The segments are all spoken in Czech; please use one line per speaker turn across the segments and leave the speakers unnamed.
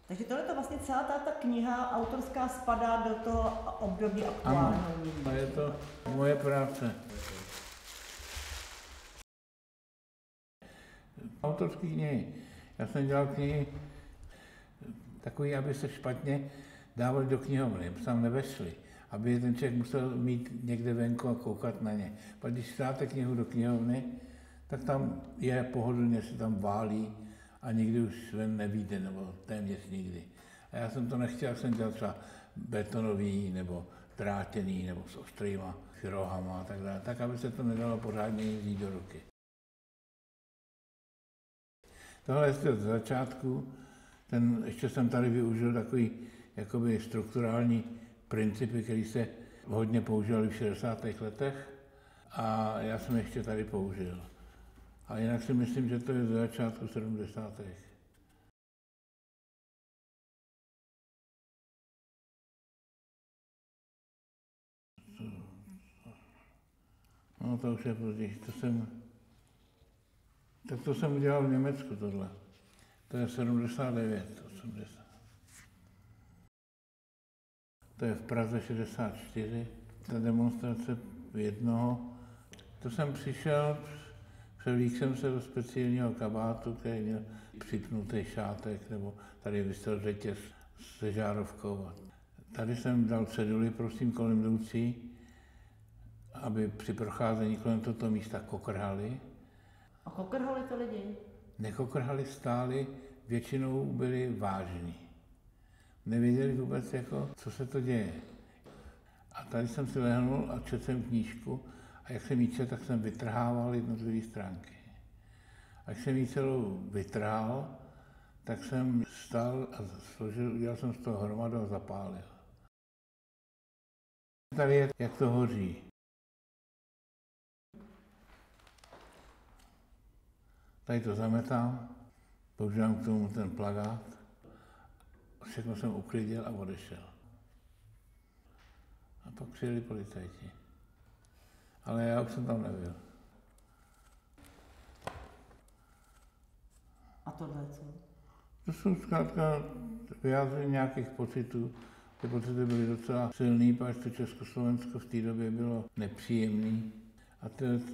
Takže tohle to vlastně celá ta kniha autorská spadá do toho období aktuálního.
Ano, je to moje práce. Autorské knihy. Já jsem dělal knihy takový, aby se špatně dávali do knihovny, aby se tam nevešli, aby ten člověk musel mít někde venku a koukat na ně. Pak když dáte knihu do knihovny, tak tam je pohodlně, se tam válí a nikdy už ven nevíde, nebo téměř nikdy. A já jsem to nechtěl, jsem dělal třeba betonový, nebo drátěný, nebo s ostrýma rohama a tak dále, tak aby se to nedalo pořádně vzít do ruky. Tohle je z začátku, ještě jsem tady využil takový jakoby strukturální principy, které se hodně používaly v 60. letech a já jsem ještě tady použil. A jinak si myslím, že to je z začátku 70. No to už je později, to jsem udělal v Německu tohle. To je 79, 80. To je v Praze 64, ta demonstrace jednoho. To jsem přišel, převlík jsem se do speciálního kabátu, který měl připnutý šátek, nebo tady vysel řetěz se žárovkou. Tady jsem dal ceduly, prosím, kolem jdoucí, aby při procházení kolem tohoto místa kokrhali.
A kokrhali to lidi?
Nekokrhali, stáli, většinou byli vážní. Nevěděli vůbec, co se to děje. A tady jsem si lehnul a četl jsem knížku a jak jsem ji četl, tak jsem vytrhával jednotlivé stránky. A jak jsem ji celou vytrhal, tak jsem vstal a udělal jsem z toho hromadu a zapálil. Tady je, jak to hoří. Tady to zametám, používám k tomu ten plakát, všechno jsem uklidil a odešel. A pak přijeli policajti. Ale já už jsem tam nebyl.
A tohle co?
To jsou zkrátka vyjádření nějakých pocitů. Ty pocity byly docela silný, protože to Československo v té době bylo nepříjemný. A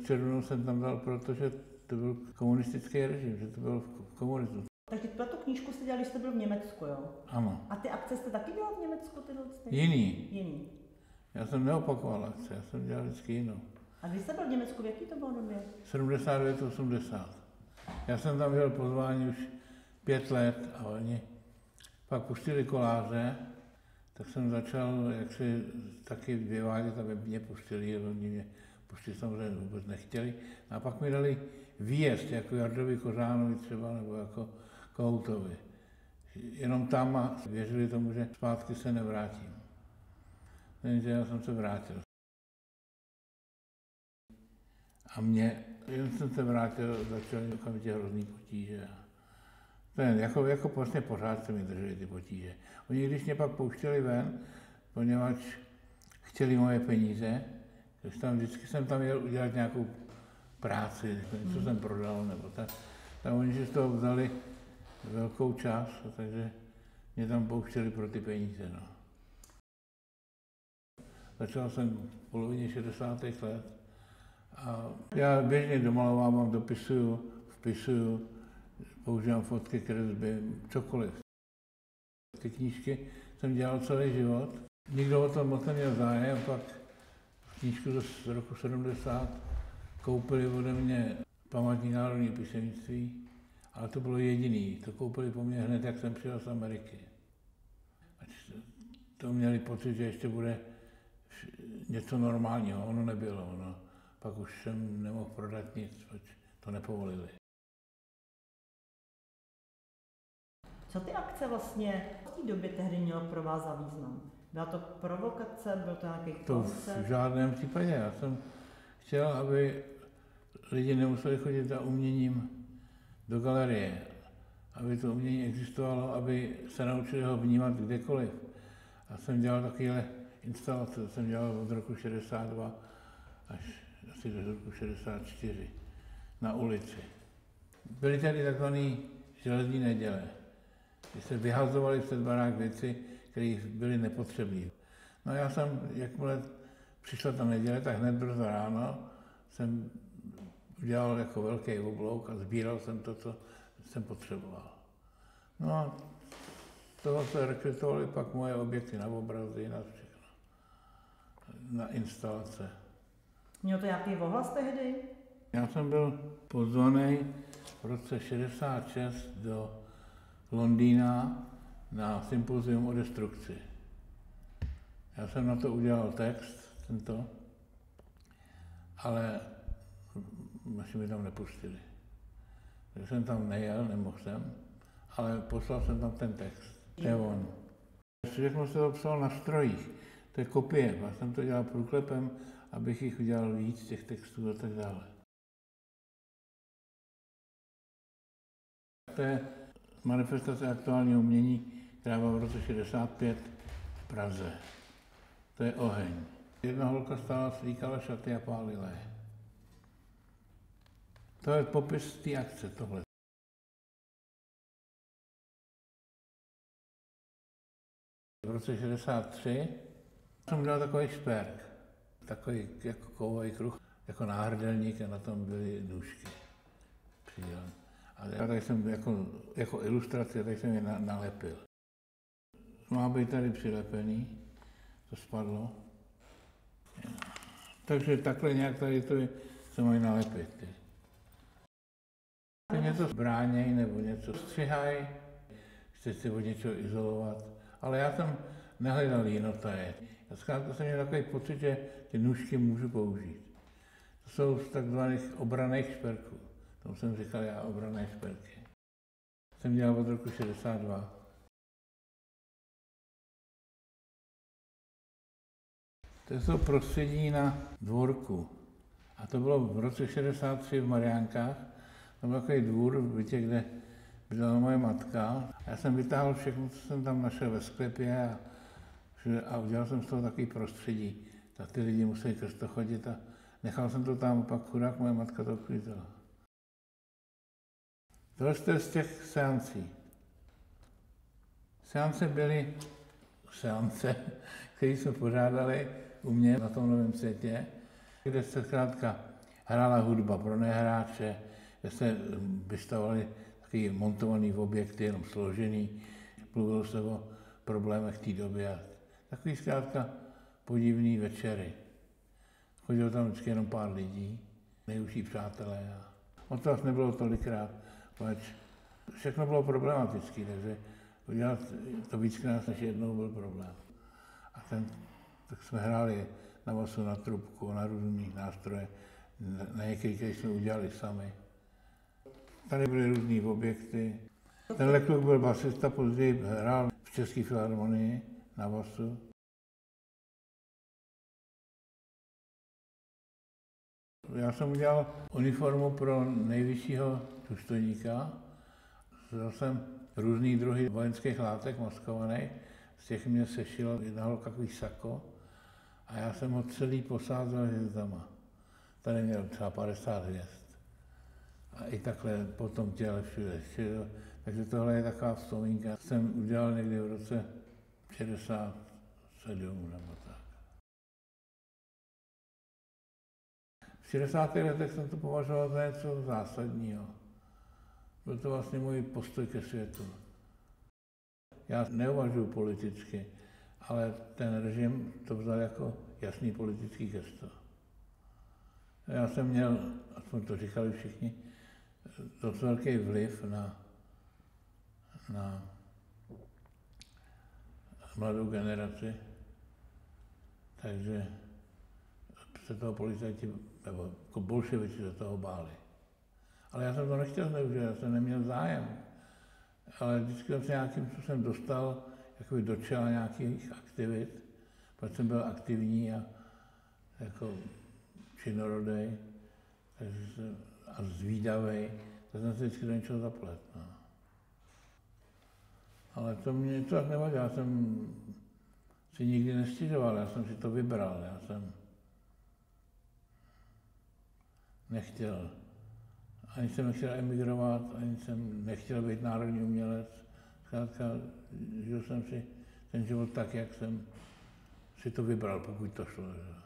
červenou jsem tam dal, protože to byl komunistický režim, že to bylo v komunismu.
Takže tuto knížku jste dělali, když jste byl v Německu, jo?
Ano.
A ty akce jste taky dělal v Německu, tyhle?
Jiný. Já jsem neopakoval akce, já jsem dělal vždycky jinou.
A když jste byl v Německu, v jaký to bylo době?
79, 80. Já jsem tam měl pozvání už 5 let a oni pak pustili koláře, tak jsem začal jaksi taky vyvádět, aby mě pustili, oni mě pustili samozřejmě vůbec nechtěli. A pak mi dali výjezd, jako Jardovi Kořánovi třeba, nebo jako Kohoutovi. Jenom tam a věřili tomu, že zpátky se nevrátím. Takže já jsem se vrátil. A jen jsem se vrátil, začaly okamžitě hrozný potíže. Jako vlastně pořád se mi drželi ty potíže. Oni když mě pak pouštěli ven, poněvadž chtěli moje peníze, vždycky jsem tam jel udělat nějakou práci, něco jsem prodal, nebo tak oni si z toho vzali velkou část, takže mě tam pouštěli pro ty peníze. No. Začal jsem v polovině 60. let a já běžně domalovávám, dopisuju, vpisuju, používám fotky, kresby, cokoliv. Ty knížky jsem dělal celý život. Nikdo o tom moc neměl zájem, pak knížku z roku 70 koupili ode mě Památník národního písemnictví, ale to bylo jediný. To koupili po mně hned, jak jsem přijel z Ameriky. To měli pocit, že ještě bude něco normálního, ono nebylo. No. Pak už jsem nemohl prodat nic, protože to nepovolili.
Co ty akce vlastně v té době tehdy mělo pro vás za význam? Byla to provokace, byl to nějaký koncept?
To v žádném případě. Já jsem chtěl, aby lidi nemuseli chodit za uměním do galerie, aby to umění existovalo, aby se naučili ho vnímat kdekoliv. Já jsem dělal takovéhle instalace, jsem dělal od roku 62 až asi do roku 64 na ulici. Byly tady takzvané železní neděle. Kdy se vyhazovaly před barák věci, které byly nepotřebné. No já jsem, jakmile přišla ta neděle, tak hned brzo ráno jsem udělal jako velký oblouk a sbíral jsem to, co jsem potřeboval. No a z toho se rekrutovaly pak moje objekty na obrazy, na všechno, na instalace.
Měl to nějaký ohlas tehdy?
Já jsem byl pozvaný v roce 66 do Londýna na sympozium o destrukci. Já jsem na to udělal text, tento, ale asi mi tam nepustili. Takže jsem tam nejel, nemohl jsem, ale poslal jsem tam ten text. To je on. Všechno se to psal na strojích, to je kopie. Já jsem to dělal průklepem, abych jich udělal víc, těch textů a tak dále. To je manifestace aktuálního umění, která byla v roce 65 v Praze. To je oheň. Jedna holka stála, slíkala šaty a pálila je. To je popis té akce, tohle. V roce 63 jsem udělal takový šperk, takový jako kovový kruh, jako náhrdelník a na tom byly nůžky. Přidělen. A já tady jsem jako ilustraci, tady jsem je nalepil. Má být tady přilepený, to spadlo. Takže takhle nějak tady to se mají nalepit. Něco zbráněj nebo něco střihaj, chce si od něčeho izolovat, ale já jsem nehledal jinotaje. Já zkrátka jsem měl takový pocit, že ty nůžky můžu použít. To jsou z takzvaných obranných šperků. Tomu jsem říkal já obranné šperky. Jsem dělal od roku 62. To jsou prostředí na dvorku. A to bylo v roce 63 v Mariánkách. To byl takový dvůr v bytě, kde bydlela moje matka. Já jsem vytáhl všechno, co jsem tam našel ve sklepě a udělal jsem z toho takový prostředí. Tak ty lidi museli krz to chodit a nechal jsem to tam, pak chudák moje matka to uklidila. Tohle je z těch seancí. Seance byly seance, které jsme pořádali u mě na tom Novém Světě, kde se zkrátka hrála hudba pro nehráče, kde se vystavovaly taky montovaný objekty, jenom složený, mluvilo se o problémech té doby a takový zkrátka podivný večery. Chodilo tam vždycky jenom pár lidí, nejužší přátelé. A to asi nebylo tolikrát, protože všechno bylo problematické, takže udělat to víckrát než jednou byl problém. A tak jsme hráli na basu, na trubku, na různé nástroje, na některé jsme udělali sami. Tady byly různé objekty. Tenhle kluk byl basista, později hrál v České filharmonii na basu. Já jsem udělal uniformu pro nejvyššího důstojníka. Vzal jsem různý druhy vojenských látek maskovaných. Z těch mě sešilo jedna holka takový sako a já jsem ho celý posázel hvězdama. Tady měl třeba 50 hvězd. A i takhle po tom těle všude. Takže tohle je taková vzpomínka. Jsem udělal někdy v roce 67 nebo tak. V 60. letech jsem to považoval za něco zásadního. Byl to vlastně můj postoj ke světu. Já neuvažuji politicky, ale ten režim to vzal jako jasný politický gesto. Já jsem měl, aspoň to říkali všichni, dost velký vliv na mladou generaci, takže se toho policajti, nebo jako bolševici se toho báli. Ale já jsem to nechtěl zneužít, já jsem neměl zájem. Ale vždycky jsem se nějakým způsobem dostal jakoby do čela nějakých aktivit, protože jsem byl aktivní a jako činorodej a zvídavej, tak jsem se vždycky do něčeho zaplet. No. Ale to mě to tak nevadilo, já jsem si nikdy nestěžoval, já jsem si to vybral, já jsem nechtěl. Ani jsem nechtěl emigrovat, ani jsem nechtěl být národní umělec. Zkrátka, žil jsem si ten život tak, jak jsem si to vybral, pokud to šlo. Že?